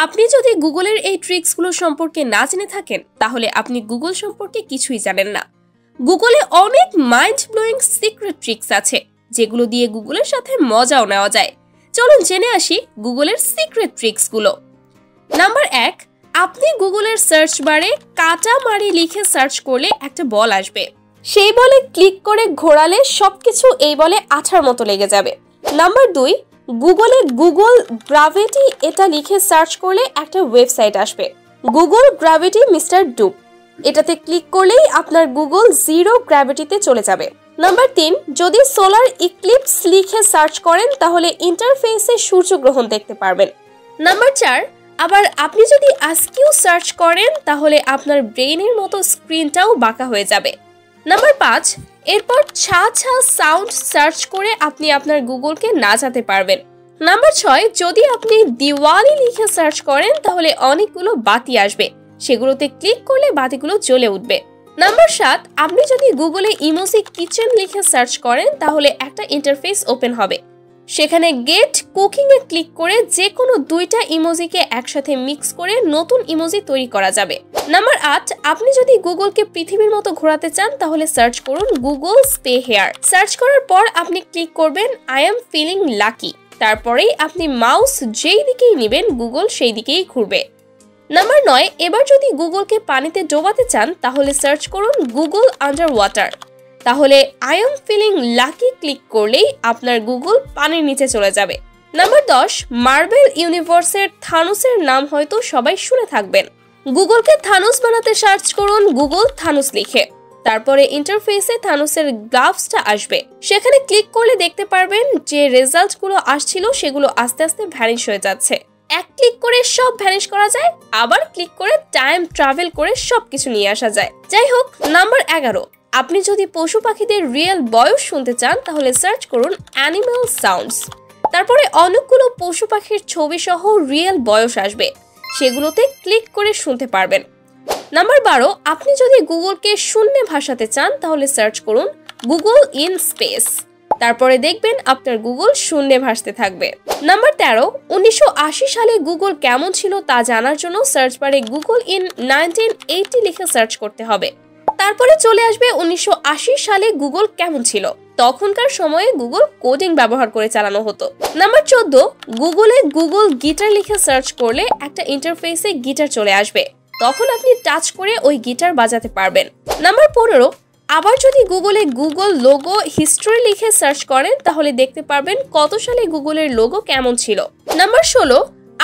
আপনি যদি গুগলের এই ট্রিক্সগুলো সম্পর্কে না জেনে থাকেন তাহলে আপনি গুগল সম্পর্কে কিছুই জানেন না। গুগলে অনেক মাইন্ড ব্লোয়িং সিক্রেট ট্রিক্স আছে যেগুলো দিয়ে গুগলের সাথে মজাও নেওয়া যায়। চলুন জেনে আসি গুগলের সিক্রেট ট্রিক্সগুলো। নাম্বার 1, আপনি গুগলের সার্চ বারে কাটামারি লিখে সার্চ করলে একটা বল আসবে। সেই বলে ক্লিক করে ঘোরালে সবকিছু এই বলে আঠার মতো লেগে যাবে। নাম্বার 2, গুগলে গুগল গ্র্যাভিটি এটা লিখে সার্চ করলে একটা ওয়েবসাইট আসবে, গুগল গ্র্যাভিটি মিস্টার ডুব। এটাতে ক্লিক করলেই আপনার গুগল জিরো গ্র্যাভিটিতে চলে যাবে। নাম্বার 3, যদি সোলার ইক্লিপস লিখে সার্চ করেন তাহলে ইন্টারফেসে সূর্যগ্রহণ দেখতে পারবেন। নাম্বার 4, আবার আপনি যদি আস্কিউ সার্চ করেন তাহলে আপনার ব্রেইনের মতো স্ক্রিনটাও বাঁকা হয়ে যাবে। নাম্বার 5, এরপর ছা ছা সাউন্ড সার্চ করে আপনি আপনার গুগলকে নাচাতে পারবেন। নাম্বার 6, যদি আপনি দিওয়ালি লিখে সার্চ করেন তাহলে অনেকগুলো বাতি আসবে, সেগুলোতে ক্লিক করলে বাতিগুলো জ্বলে উঠবে। নাম্বার 7, আপনি যদি গুগলে ইমোজি কিচেন লিখে সার্চ করেন তাহলে একটা ইন্টারফেস ওপেন হবে, সেখানে গেট কুকিং এ ক্লিক করে যে কোনো 2টা ইমোজিকে একসাথে মিক্স করে নতুন ইমোজি তৈরি করা যাবে। নাম্বার 8, আপনি যদি গুগলকে পৃথিবীর মতো ঘোরাতে চান তাহলে সার্চ করুন গুগল স্পে হেয়ার। সার্চ করার পর আপনি ক্লিক করবেন আই এম ফিলিং লাকি, তারপরেই আপনি মাউস যেই দিকেই নেবেন গুগল সেই দিকেই ঘুরবে। নাম্বার 9, এবার যদি গুগলকে পানিতে ডোবাতে চান তাহলে সার্চ করুন গুগল আন্ডার ওয়াটার, তাহলে I am feeling lucky click করলেই আপনার গুগল পানির নিচে চলে যাবে। নাম্বার 10, মার্বেল ইউনিভার্সের থানোসের নাম হয়তো সবাই শুনে থাকবেন। গুগলকে থানোস বানাতে সার্চ করুন গুগল থানোস লিখে, তারপরে ইন্টারফেসে থানোসের গ্লাভসটা আসবে, সেখানে ক্লিক করলে দেখতে পারবেন যে রেজাল্টগুলো আসছিল সেগুলো আস্তে আস্তে ভ্যানিশ হয়ে যাচ্ছে। এক ক্লিক করে সব ভ্যানিশ করা যায়, আবার ক্লিক করে টাইম ট্রাভেল করে সবকিছু নিয়ে আসা যায়। যাই হোক, নাম্বার 11, আপনি যদি পশু পাখিদের রিয়েল বয়স শুনতে চান তাহলে সার্চ করুন অ্যানিমাল সাউন্ডস, তারপরে অনেকগুলো পশু পাখির ছবি সহ রিয়েল বয়স আসবে, সেগুলোতে ক্লিক করে শুনতে পারবেন। নাম্বার 12, আপনি যদি গুগলকে শূন্যে ভাসাতে চান তাহলে সার্চ করুন গুগল ইন স্পেস, তারপরে দেখবেন আপনার গুগল শূন্যে ভাসতে থাকবে। নাম্বার 13, 1980 সালে গুগল কেমন ছিল তা জানার জন্য সার্চ বারে গুগল ইন 1980 লিখে সার্চ করতে হবে, তারপরে চলে আসবে 1980 সালে গুগল কেমন ছিল। তখনকার সময়ে গুগল কোডিং ব্যবহার করে চালানো হতো। নাম্বার 14, গুগলে গুগল গিটার লিখে সার্চ করলে একটা ইন্টারফেসে গিটার চলে আসবে, তখন আপনি টাচ করে ওই গিটার বাজাতে পারবেন। নাম্বার 15, আবার যদি গুগলে গুগল লোগো হিস্ট্রি লিখে সার্চ করেন তাহলে দেখতে পারবেন কত সালে গুগলের লোগো কেমন ছিল। নাম্বার 16,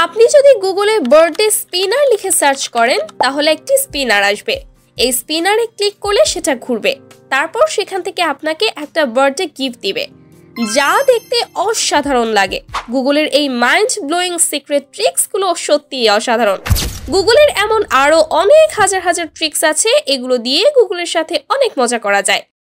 আপনি যদি গুগলে বার্থডে স্পিনার লিখে সার্চ করেন তাহলে একটি স্পিনার আসবে, এই স্পিনারে ক্লিক করলে সেটা ঘুরবে, তারপর সেখান থেকে আপনাকে একটা বার্থডে গিফট দিবে, যা দেখতে অসাধারণ লাগে। গুগলের এই মাইন্ড ব্লোয়িং সিক্রেট ট্রিক্সগুলো সত্যিই অসাধারণ। গুগলের এমন আরো অনেক হাজার হাজার ট্রিক্স আছে, এগুলো দিয়ে গুগলের সাথে অনেক মজা করা যায়।